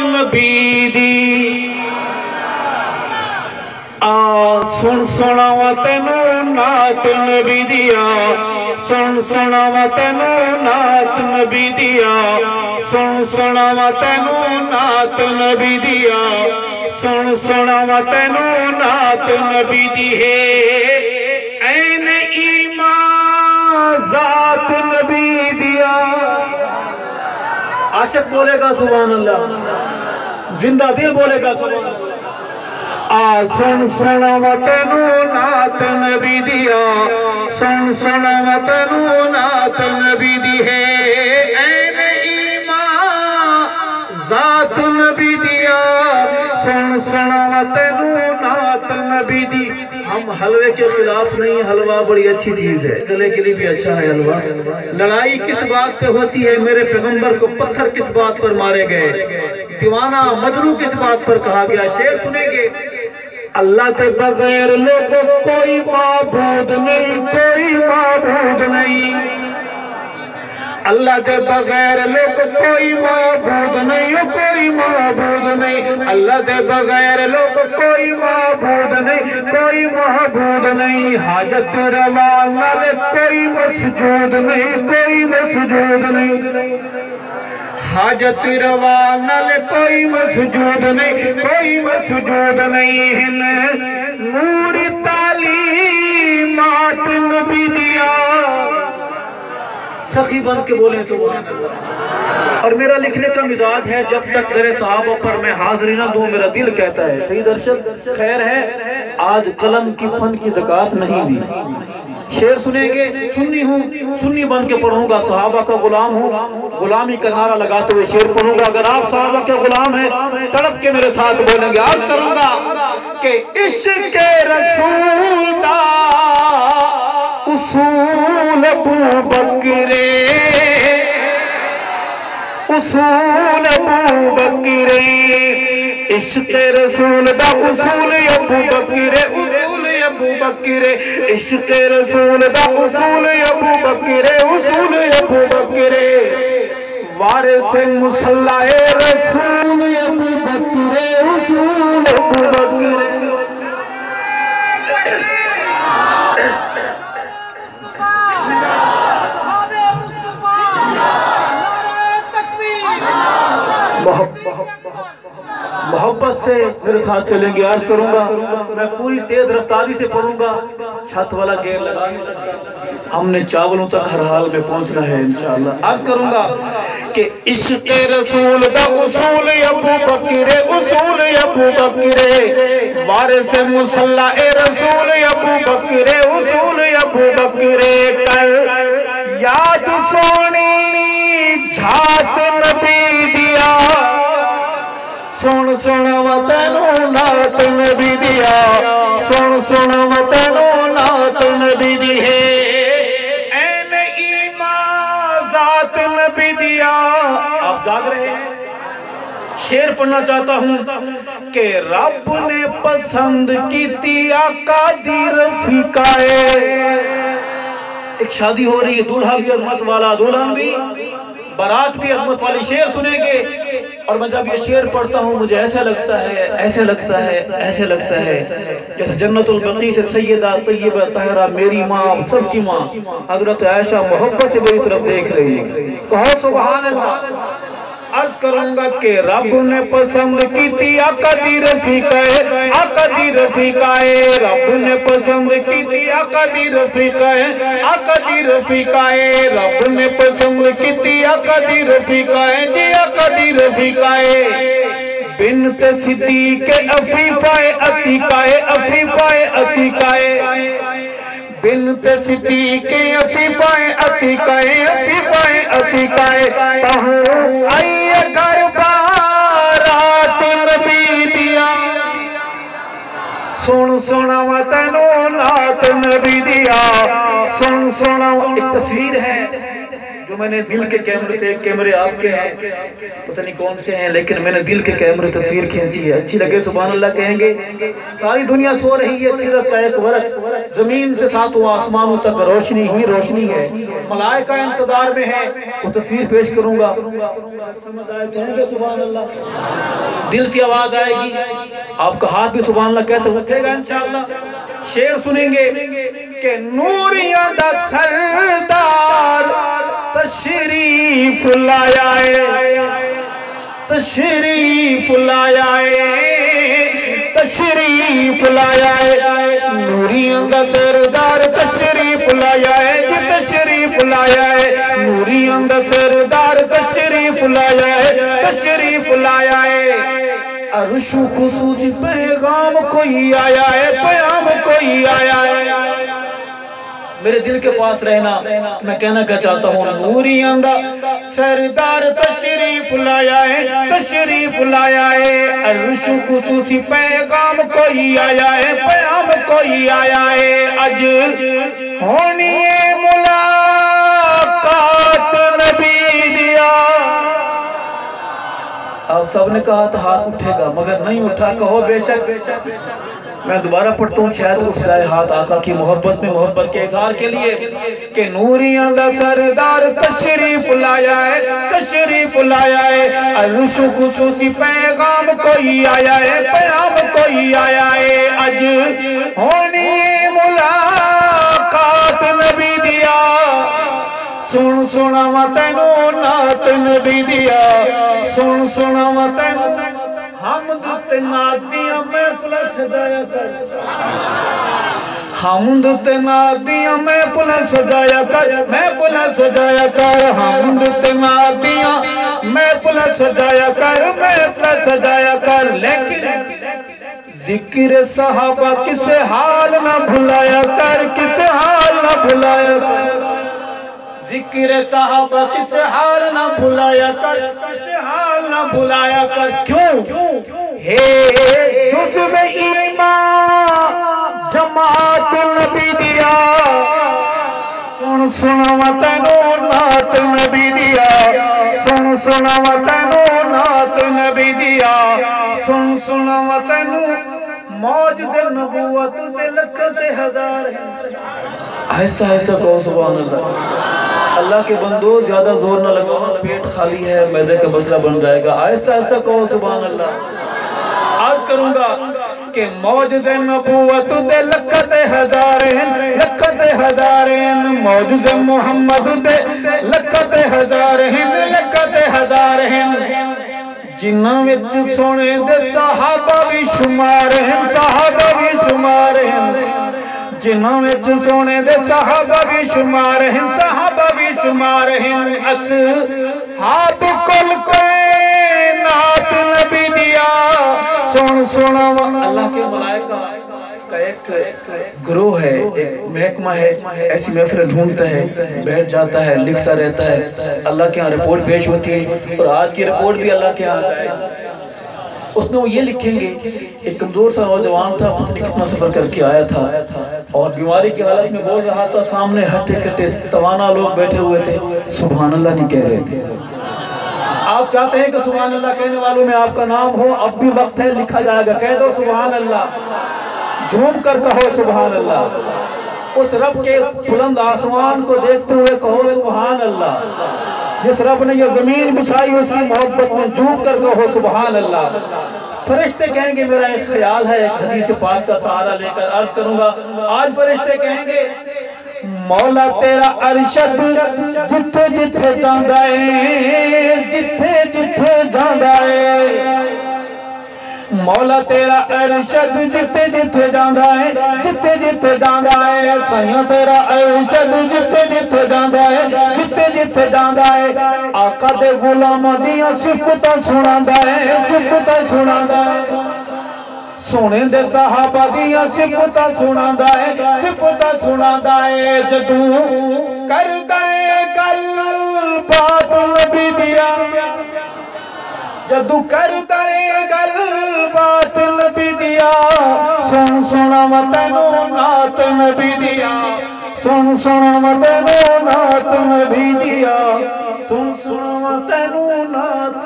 نبی دی سن سناوا تینوں نعت نبی دیا سن سناوا تینوں نعت نبی دیا سن سناوا تینوں نعت نبی دیا سن سناوا تینوں نعت نبی دی ہے این ایمان ذات نبی دیا عاشق بولے گا سبحان اللہ زندہ دل بولے گا سبحان اللہ سن سناوا تینوں نعت نبی دیا سن سناوا تینوں نعت نبی دی ہے این ایمان ذات نبی دیا سن سناوا تینوں نعت نبی دی ہم حلوے کے خلاف نہیں حلوہ بڑی اچھی چیز ہے گلے کے لیے بھی اچھا ہے حلوہ لڑائی کس بات پہ ہوتی ہے میرے پیغمبر کو پتھر کس بات پر مارے گئے دیوانہ مجروح کس بات پر کہا گیا شعر سنیں گے اللہ کے بغیر لوگوں کوئی معبود نہیں کوئی معبود نہیں اللہ کے بغیر لوگوں کوئی معبود نہیں کوئی معبود نہیں اللہ کے بغیر لوگوں کوئی معبود نہیں کوئی معبود نہیں حاجت روا نال کوئی مسجود نہیں کوئی مسجود نہیں حاجت روا نال کوئی مسجود نہیں کوئی مسجود نہیں نور تعلیمات نبی دیا سخی بن کے بولیں سبحان اللہ اور میرا لکھنے کا مزاج ہے جب تک میرے صحابہ پر میں حاضری نہ دوں میرا دل کہتا ہے سید ارشد خیر ہے آج قلم کی فن کی زکوٰۃ نہیں دی شعر سنیں گے سنی ہوں سنی بن کے پڑھوں گا صحابہ کا غلام ہوں غلامی کا نعرہ لگاتے ہوئے شعر پڑھوں گا اگر آپ صحابہ کے غلام ہیں تڑپ کے میرے ساتھ بولیں گے عرض کروں گا کہ عشق رسول دا اصول ابو بکر اصول ابو بکر عشق رسول دا اصول ابو بکر اصول ابو بکر عشق رسول دا اصول ابو بکر اصول ابو بکر وارث مصلح رسول ابو بکر اصول ابو بکر محبت سے میرے ساتھ چلیں گے عرض کروں گا میں پوری تیز رفتاری سے پڑھوں گا چھت والا گیر لگا ہم نے چاولوں تک ہر حال میں پہنچنا ہے انشاءاللہ عرض کروں گا کہ عشق رسول دا اصول ابو بکر اصول ابو بکر وارث مصلح رسول ابو بکر اصول ابو بکر کر یاد سونی جھات نبی دیا سن سناوا تینوں نعت نبی دیا سن سناوا تینوں نعت نبی دی ہے این ایمان ذات نبی دیا آپ جاگ رہے ہیں شعر پڑھنا چاہتا ہوں کہ رب نے پسند کی آقا دی رفیقائے ایک شادی ہو رہی ہے دولہا بھی عظمت والا دلہن بھی بارات بھی عظمت والی شعر سنیں گے اور میں جب یہ شعر پڑھتا ہوں مجھے ایسا لگتا ہے ایسے لگتا ہے ایسے لگتا ہے جیسے جنت البقیع سے سیدہ طیبہ طاہرہ میری ماں سب کی ماں حضرت عائشہ محبت سے میری طرف دیکھ رہی ہے کہو سبحان اللہ عرض کروں گا کہ رب نے پسند کی تھی آقا دی رفیقائے آقا دی رفیقائے رب نے پسند کی تھی آقا دی رفیقائے آقا دی رفیقائے رب نے پسند کی تھی آقا دی رفیقائے جی آقا دی رفیقائے بنت صدیق عفیفائے عتیقائے عفیفائے عتیقائے بنت صدیق عفیفائے عتیقائے عفیفائے عتیقائے تہوں آئیے گھر بارات نبی دیا سن سناوا تینوں نعت نبی دیا سن سناوا ایک تصویر ہے جو میں نے دل کے کیمرے سے کیمرے آپ کے ہیں پتہ نہیں کون سے ہیں لیکن میں نے دل کے کیمرے تصویر کھینچی ہے اچھی لگے سبحان اللہ کہیں گے ساری دنیا سو رہی ہے سیرت کا ایک ورق زمین سے ساتوں آسمانوں تک روشنی ہی روشنی ہے ملائکہ انتظار میں ہے وہ تصویر پیش کروں گا، سمجھ آئے کہیں گے سبحان اللہ، دل سے آواز آئے گی، آپ کا ہاتھ بھی سبحان اللہ کہتے اٹھے گا انشاءاللہ۔ شعر سنیں گے کہ نوریاں دا سردار تشریف لایا ہے، تشریف لایا ہے، تشریف لایا ہے، نوریاں دا سردار تشریف لایا ہے، جی تشریف لایا ہے، نوریاں دا سردار تشریف لایا ہے، تشریف لایا ہے، عرش خصوصی پیغام کوئی آیا ہے، پیام کوئی آیا ہے۔ میرے دل کے پاس رہنا، میں کہنا کیا چاہتا ہوں، نوریاں دا سردار تشریف لایا ہے، تشریف لایا ہے، عرش خصوصی پیغام کوئی آیا ہے، پیام کوئی آیا ہے، اج ہونی ملاقات نبی دیا۔ آپ سب نے کہا تھا ہاتھ اٹھے گا، مگر نہیں اٹھا، کہو بے شک۔ میں دوبارہ پڑھتا ہوں، شاید اٹھ جائے ہاتھ آقا کی محبت میں، محبت کے اظہار کے لیے، کہ نوریاں دا سردار تشریف لایا ہے، تشریف لایا ہے، عرش خصوصی پیغام کوئی آیا ہے، پیام کوئی آیا ہے، اج ہونی ملاقات نبی دیا، سن سناواں تینوں نعت نبی دیا، سن سناواں تینوں حمد تے نعت دیاں محفل سجایا کر، حمد تے نعت دیاں محفل سجایا کر، محفل سجایا کر، حمد تے نعت دیاں محفل سجایا کر، محفل سجایا کر، لیکن ذکر صحابہ کسے حال نہ بھلایا کر، کسے حال نہ بھلایا کر، ذکر صحابہ کسے حال نہ بھلایا کر، کسے حال نہ بھلایا کر، کیوں؟ ہے جزو ایمان جماعت نبی دیا، سن سناواں تینوں نعت نبی دیا، سن سناواں تینوں نعت نبی دیا، سن سناواں تینوں معجزے نبوت دے لکھتے ہزار ہیں۔ ایسا ایسا کہو سبحان اللہ، اللہ کے بندو زیادہ زور نہ لگاؤ، پیٹ خالی ہے، معدے کا مسئلہ بن جائے گا، ایسا ایسا کہو سبحان اللہ۔ عرض کروں گا کہ معجزے نبوت دے لکھتے ہزار ہیں، لکھتے ہزار ہیں، معجزے محمد دے لکھتے ہزار ہیں، لکھتے ہزار ہیں، جنہاں وچ سونے دے صحابہ بھی شمار ہیں، صحابہ بھی شمار ہیں، جنہاں وچ سونے دے صحابہ بھی شمار ہیں، صحابہ بھی شمار ہیں، اصحاب کل کائنات نبی دیا، سن سناواں اللہ کے ملائکہ کا ایک گروہ ہے، ایک محکمہ ہے، ایسی محفل ڈھونڈتا ہے، بیٹھ جاتا ہے، لکھتا رہتا ہے، اللہ کے ہاں رپورٹ پیش ہوتی ہے، اور آج کی رپورٹ بھی اللہ کے ہاں جائے، اس میں وہ یہ لکھیں گے، ایک کمزور سا نوجوان تھا، پتہ نہیں کتنا سفر کر کے آیا تھا، اور بیماری کی حالت میں بول رہا تھا، سامنے ہٹے کٹے توانا لوگ بیٹھے ہوئے تھے، سبحان اللہ نہیں کہہ رہے تھے۔ آپ چاہتے ہیں کہ سبحان اللہ کہنے والوں میں آپ کا نام ہو، اب بھی وقت ہے، لکھا جائے گا، کہہ دو سبحان اللہ، جھوم کر کہو سبحان اللہ، اس رب کے بلند آسمان کو دیکھتے ہوئے کہو سبحان اللہ، جس رب نے یہ زمین بچھائی اس کی محبت میں جھوم کر کہو سبحان اللہ۔ فرشتے کہیں گے، میرا ایک خیال ہے، ایک حدیث پاک کا سہارا لے کر عرض کروں گا، آج فرشتے کہیں گے مولا تیرا ارشد جتھے جتھے جاندا ہے، جتھے جتھے جاندا ہے، مولا تیرا ارشد جتھے جتھے جاندا ہے، جتھے جتھے جاندا ہے، سائیں تیرا ارشد جتھے جتھے جاندا ہے، جتھے جتھے جاندا ہے، آقا دے غلاماں دیاں صفتاں سناندا ہے، صفتاں سناندا ہے، سونے دے صحابہ دیاں صفتاں سناندا ہے، صفتاں سناندا ہے، جدوں کردا ہے گل بات نبی دیا، جدوں کردا ہے گل بات نبی دیا، سن سناواں تینوں نعت نبی دیا، سن سناواں تینوں نعت نبی دیا، سن سناواں تینوں نعت